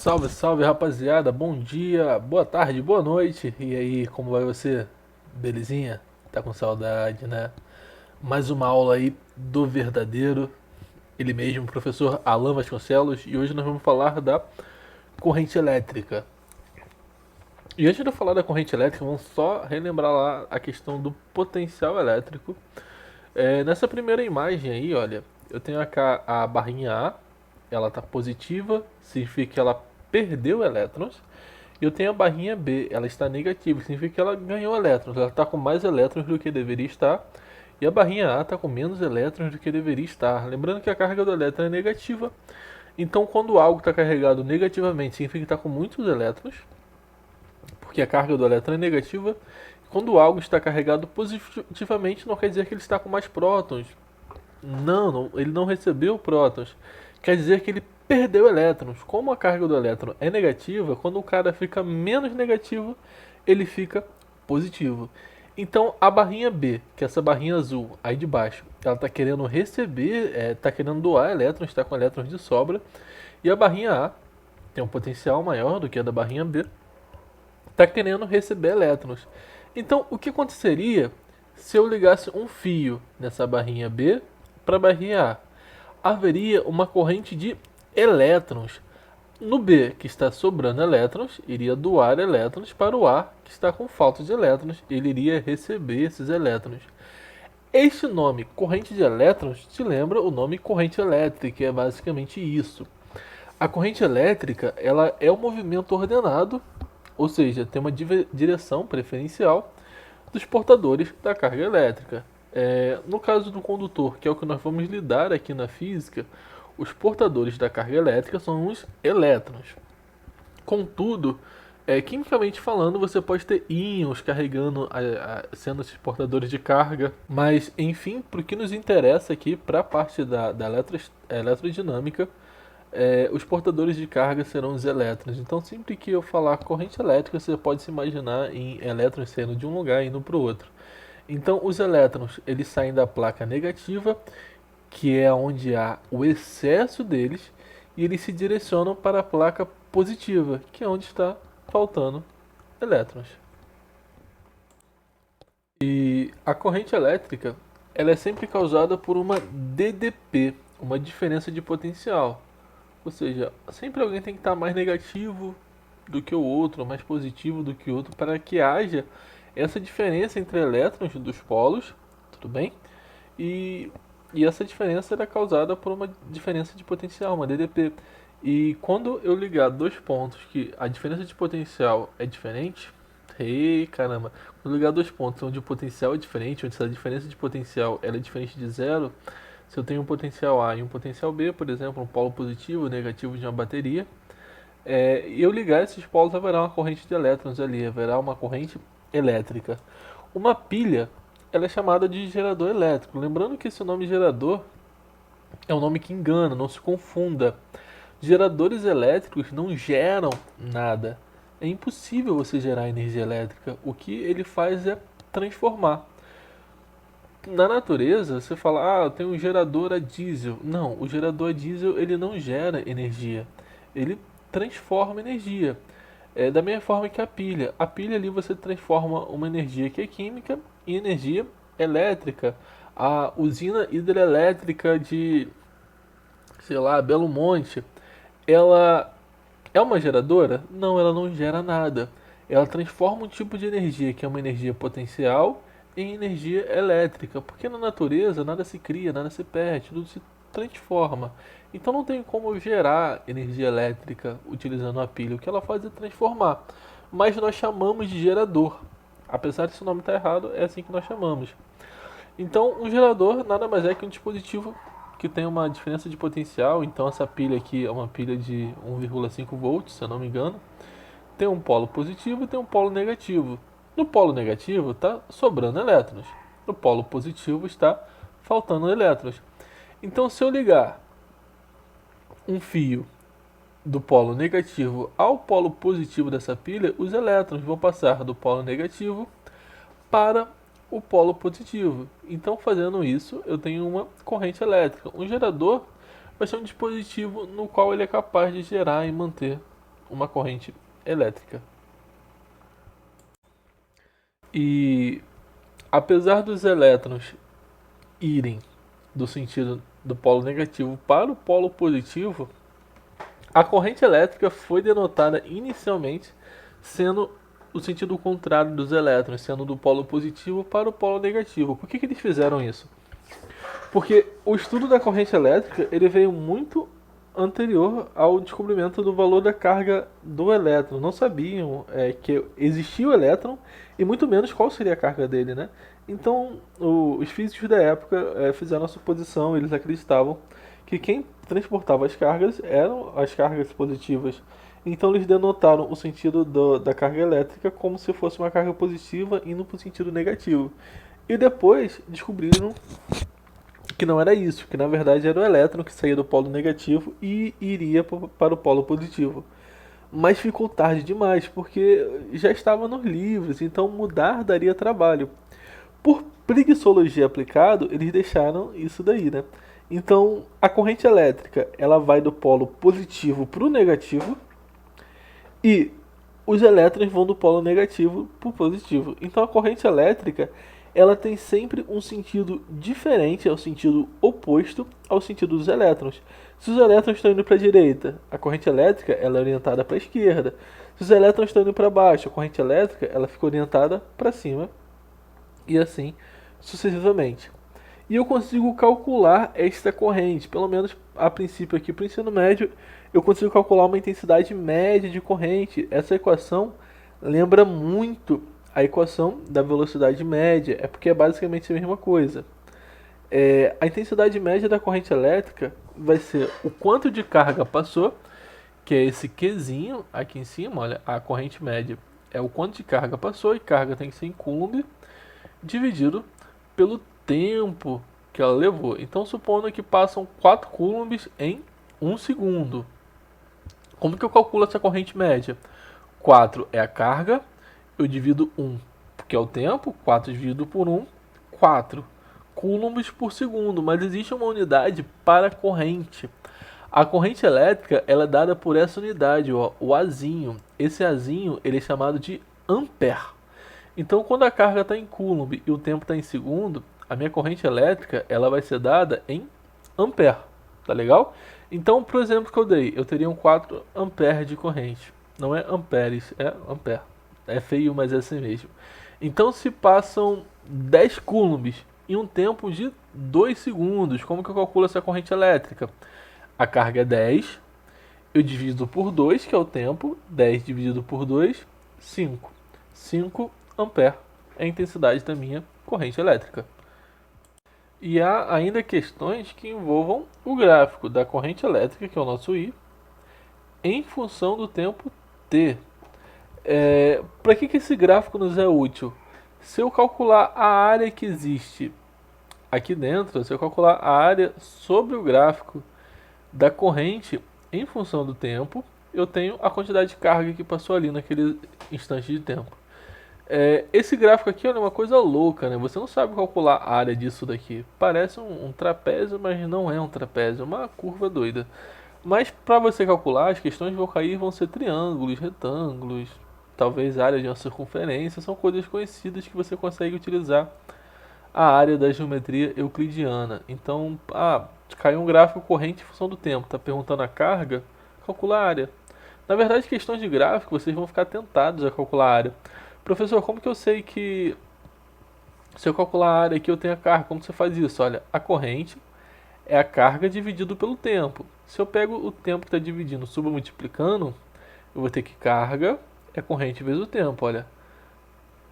Salve, salve rapaziada, bom dia, boa tarde, boa noite. E aí, como vai você? Belezinha? Tá com saudade, né? Mais uma aula aí do verdadeiro, ele mesmo, professor Alan Vasconcelos, e hoje nós vamos falar da corrente elétrica. E antes de eu falar da corrente elétrica, vamos só relembrar lá a questão do potencial elétrico. Nessa primeira imagem aí, olha, eu tenho a barrinha A, ela tá positiva, significa que ela perdeu elétrons. E eu tenho a barrinha B, ela está negativa, significa que ela ganhou elétrons, ela está com mais elétrons do que deveria estar. E a barrinha A está com menos elétrons do que deveria estar. Lembrando que a carga do elétron é negativa, então quando algo está carregado negativamente, significa que está com muitos elétrons, porque a carga do elétron é negativa. Quando algo está carregado positivamente, não quer dizer que ele está com mais prótons. Não, ele não recebeu prótons. Quer dizer que ele perdeu elétrons. Como a carga do elétron é negativa, quando o cara fica menos negativo, ele fica positivo. Então a barrinha B, que é essa barrinha azul aí de baixo, ela está querendo receber, está querendo doar elétrons, está com elétrons de sobra. E a barrinha A tem um potencial maior do que a da barrinha B, está querendo receber elétrons. Então o que aconteceria se eu ligasse um fio nessa barrinha B para a barrinha A? Haveria uma corrente de elétrons. No B, que está sobrando elétrons, iria doar elétrons para o A, que está com falta de elétrons, ele iria receber esses elétrons. Este nome, corrente de elétrons, te lembra o nome corrente elétrica, que é basicamente isso. A corrente elétrica, ela é um movimento ordenado, ou seja, tem uma direção preferencial dos portadores da carga elétrica. No caso do condutor, que é o que nós vamos lidar aqui na física, os portadores da carga elétrica são os elétrons. Contudo, quimicamente falando, você pode ter íons carregando, sendo esses portadores de carga, mas enfim, para o que nos interessa aqui, para a parte da eletrodinâmica, os portadores de carga serão os elétrons. Então, sempre que eu falar corrente elétrica, você pode se imaginar em elétrons saindo de um lugar e indo para o outro. Então, os elétrons eles saem da placa negativa, que é onde há o excesso deles, e eles se direcionam para a placa positiva, que é onde está faltando elétrons. E a corrente elétrica ela é sempre causada por uma DDP, uma diferença de potencial. Ou seja, sempre alguém tem que estar mais negativo do que o outro, mais positivo do que o outro, para que haja essa diferença entre elétrons dos polos, tudo bem? E, e essa diferença era causada por uma diferença de potencial, uma DDP. E quando eu ligar dois pontos que a diferença de potencial é diferente, ei caramba, quando eu ligar dois pontos onde o potencial é diferente, onde essa diferença de potencial ela é diferente de zero, se eu tenho um potencial A e um potencial B, por exemplo, um polo positivo e negativo de uma bateria, e eu ligar esses polos, haverá uma corrente de elétrons ali, haverá uma corrente elétrica. Uma pilha ela é chamada de gerador elétrico. Lembrando que esse nome gerador é um nome que engana, não se confunda. Geradores elétricos não geram nada. É impossível você gerar energia elétrica. O que ele faz é transformar. Na natureza, você fala, eu tenho um gerador a diesel. Não, o gerador a diesel ele não gera energia. Ele transforma energia. É da mesma forma que a pilha. A pilha ali você transforma uma energia que é química em energia elétrica. A usina hidrelétrica de, sei lá, Belo Monte, ela é uma geradora? Não, ela não gera nada. Ela transforma um tipo de energia, que é uma energia potencial, em energia elétrica. Porque na natureza nada se cria, nada se perde, tudo se transforma. Então não tem como gerar energia elétrica utilizando a pilha. O que ela faz é transformar. Mas nós chamamos de gerador. Apesar desse nome estar errado, é assim que nós chamamos. Então um gerador nada mais é que um dispositivo que tem uma diferença de potencial. Então essa pilha aqui é uma pilha de 1,5 volts, se eu não me engano. Tem um polo positivo e tem um polo negativo. No polo negativo está sobrando elétrons. No polo positivo está faltando elétrons. Então se eu ligar um fio do polo negativo ao polo positivo dessa pilha, os elétrons vão passar do polo negativo para o polo positivo. Então, fazendo isso, eu tenho uma corrente elétrica. Um gerador vai ser um dispositivo no qual ele é capaz de gerar e manter uma corrente elétrica. E apesar dos elétrons irem do sentido do polo negativo para o polo positivo, a corrente elétrica foi denotada inicialmente sendo o sentido contrário dos elétrons, sendo do polo positivo para o polo negativo. Por que eles fizeram isso? Porque o estudo da corrente elétrica ele veio muito anterior ao descobrimento do valor da carga do elétron. Não sabiam que existia o elétron e muito menos qual seria a carga dele, né? Então, os físicos da época fizeram a suposição, eles acreditavam que quem transportava as cargas eram as cargas positivas. Então, eles denotaram o sentido da carga elétrica como se fosse uma carga positiva indo para o sentido negativo. E depois descobriram que não era isso, que na verdade era o elétron que saía do polo negativo e iria para o polo positivo. Mas ficou tarde demais, porque já estava nos livros, então mudar daria trabalho. Por preguiçologia aplicado, eles deixaram isso daí, né? Então, a corrente elétrica, ela vai do polo positivo para o negativo e os elétrons vão do polo negativo para o positivo. Então, a corrente elétrica, ela tem sempre um sentido diferente, é o sentido oposto ao sentido dos elétrons. Se os elétrons estão indo para a direita, a corrente elétrica ela é orientada para a esquerda. Se os elétrons estão indo para baixo, a corrente elétrica ela fica orientada para cima e assim sucessivamente. E eu consigo calcular esta corrente, pelo menos a princípio aqui para o ensino médio, eu consigo calcular uma intensidade média de corrente. Essa equação lembra muito a equação da velocidade média, é porque é basicamente a mesma coisa. A intensidade média da corrente elétrica vai ser o quanto de carga passou, que é esse Qzinho aqui em cima, olha, a corrente média é o quanto de carga passou, e carga tem que ser em coulomb, dividido pelo tempo que ela levou. Então, supondo que passam 4 coulombs em 1 segundo. Como que eu calculo essa corrente média? 4 é a carga, eu divido 1, que é o tempo, 4 dividido por 1, 4 coulombs por segundo, mas existe uma unidade para a corrente. A corrente elétrica ela é dada por essa unidade, ó, o Azinho. Esse Azinho ele é chamado de ampere. Então, quando a carga está em coulomb e o tempo está em segundo, a minha corrente elétrica ela vai ser dada em ampere, tá legal? Então, por exemplo que eu dei, eu teria um 4 ampere de corrente. Não é amperes, é ampere. É feio, mas é assim mesmo. Então, se passam 10 coulombs em um tempo de 2 segundos, como que eu calculo essa corrente elétrica? A carga é 10, eu divido por 2, que é o tempo, 10 dividido por 2, 5. 5 ampere é a intensidade da minha corrente elétrica. E há ainda questões que envolvam o gráfico da corrente elétrica, que é o nosso I, em função do tempo t. Para que esse gráfico nos é útil? Se eu calcular a área que existe aqui dentro, se eu calcular a área sobre o gráfico da corrente em função do tempo, eu tenho a quantidade de carga que passou ali naquele instante de tempo. Esse gráfico aqui é uma coisa louca, né? Você não sabe calcular a área disso daqui. Parece um trapézio, mas não é um trapézio, é uma curva doida. Mas para você calcular, as questões vão cair, vão ser triângulos, retângulos, talvez área de uma circunferência, são coisas conhecidas que você consegue utilizar a área da geometria euclidiana. Então, caiu um gráfico corrente em função do tempo, está perguntando a carga, calcula a área. Na verdade, questões de gráfico, vocês vão ficar tentados a calcular a área. Professor, como que eu sei que se eu calcular a área aqui eu tenho a carga? Como você faz isso? Olha, a corrente é a carga dividido pelo tempo. Se eu pego o tempo que está dividindo, multiplicando, eu vou ter que carga é corrente vezes o tempo. Olha,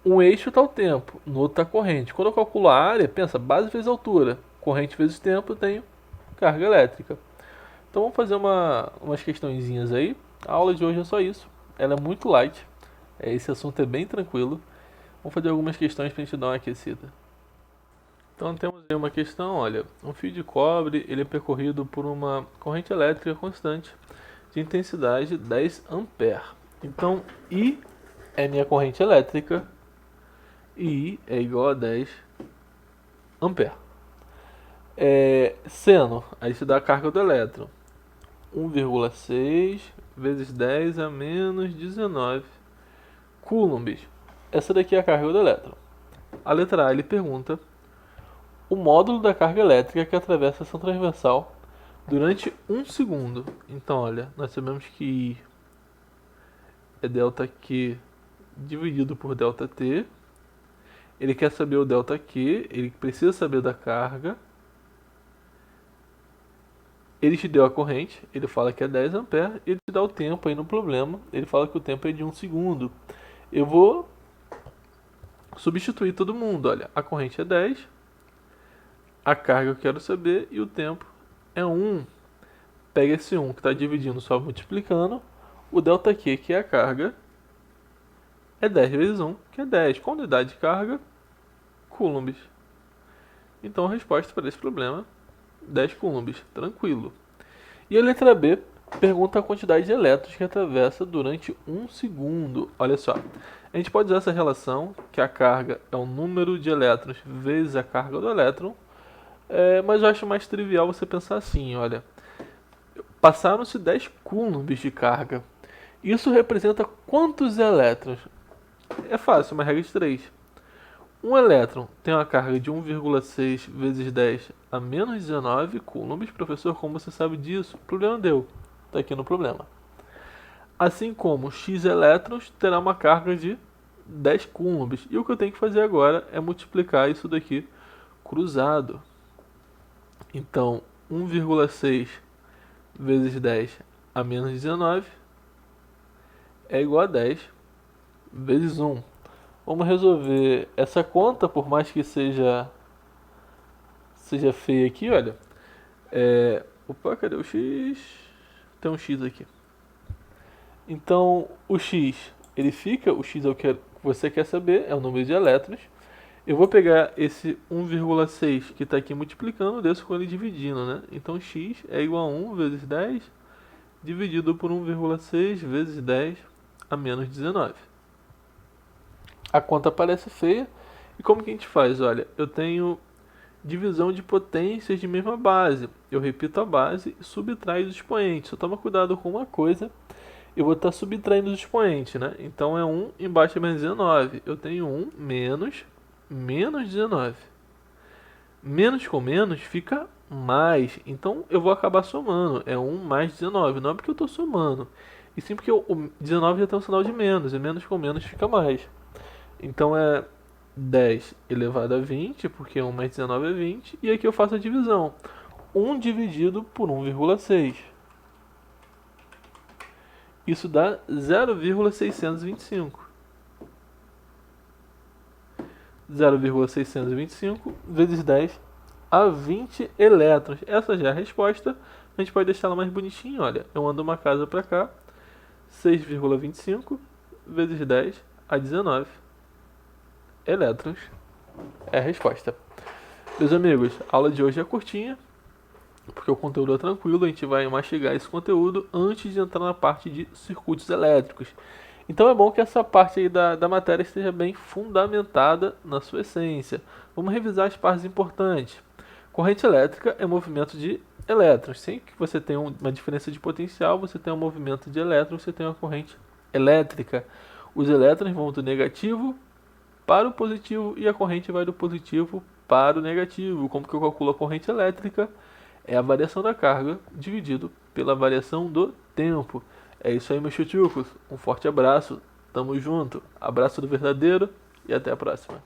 um eixo está o tempo, no outro está a corrente. Quando eu calculo a área, pensa, base vezes altura. Corrente vezes tempo, eu tenho carga elétrica. Então vamos fazer umas questõezinhas aí. A aula de hoje é só isso. Ela é muito light. Esse assunto é bem tranquilo. Vamos fazer algumas questões para a gente dar uma aquecida. Então temos aí uma questão, olha, um fio de cobre ele é percorrido por uma corrente elétrica constante de intensidade 10 ampere. Então I é minha corrente elétrica e I é igual a 10 ampere. Seno, aí se dá a carga do elétron. 1,6 vezes 10 a menos 19 coulombs. Essa daqui é a carga do elétron. A letra A ele pergunta o módulo da carga elétrica que atravessa a ação transversal durante 1 segundo. Então, olha, nós sabemos que I é ΔQ dividido por ΔT. Ele quer saber o ΔQ, ele precisa saber da carga. Ele te deu a corrente, ele fala que é 10 amperes, ele te dá o tempo aí no problema, ele fala que o tempo é de 1 segundo. Eu vou substituir todo mundo, olha, a corrente é 10, a carga eu quero saber e o tempo é 1. Pega esse 1 que está dividindo só multiplicando, o ΔQ, que é a carga, é 10 vezes 1, que é 10. Com unidade de carga, coulombs. Então a resposta para esse problema, 10 coulombs, tranquilo. E a letra B pergunta a quantidade de elétrons que atravessa durante 1 segundo. Olha só, a gente pode usar essa relação, que a carga é o número de elétrons vezes a carga do elétron, mas eu acho mais trivial você pensar assim, olha, passaram-se 10 coulombs de carga. Isso representa quantos elétrons? É fácil, uma regra de 3. Um elétron tem uma carga de 1,6 vezes 10 a menos 19 coulombs. Professor, como você sabe disso? O problema deu. Está aqui no problema. Assim como x elétrons terá uma carga de 10 coulombs. E o que eu tenho que fazer agora é multiplicar isso daqui cruzado. Então, 1,6 vezes 10 a menos 19 é igual a 10 vezes 1. Vamos resolver essa conta, por mais que seja feia aqui, olha. Opa, cadê o x? Tem um x aqui. Então, o x, ele fica, o x é o que você quer saber, é o número de elétrons. Eu vou pegar esse 1,6 que está aqui multiplicando, desço com ele dividindo, né? Então, x é igual a 1 vezes 10 dividido por 1,6 vezes 10 a menos 19. A conta parece feia. E como que a gente faz? Olha, eu tenho divisão de potências de mesma base. Eu repito a base e subtraio os expoentes. Só toma cuidado com uma coisa. Eu vou estar subtraindo os expoentes, né? Então é 1 embaixo é menos 19. Eu tenho 1 menos 19. Menos com menos fica mais. Então eu vou acabar somando. É 1 mais 19. Não é porque eu estou somando. E sim porque o 19 já tem um sinal de menos. E menos com menos fica mais. Então é 10 elevado a 20, porque 1 mais 19 é 20. E aqui eu faço a divisão. 1 dividido por 1,6. Isso dá 0,625. 0,625 vezes 10 a 20 elétrons. Essa já é a resposta. A gente pode deixar ela mais bonitinha. Olha, eu ando uma casa para cá. 6,25 vezes 10 a 19 elétrons é a resposta. Meus amigos, a aula de hoje é curtinha, porque o conteúdo é tranquilo, a gente vai mastigar esse conteúdo antes de entrar na parte de circuitos elétricos. Então é bom que essa parte aí da matéria esteja bem fundamentada na sua essência. Vamos revisar as partes importantes. Corrente elétrica é movimento de elétrons. Sempre que você tem uma diferença de potencial, você tem um movimento de elétrons, você tem uma corrente elétrica. Os elétrons vão do negativo para o positivo e a corrente vai do positivo para o negativo. Como que eu calculo a corrente elétrica? É a variação da carga dividido pela variação do tempo. É isso aí, meus chuchucos. Um forte abraço. Tamo junto. Abraço do verdadeiro e até a próxima.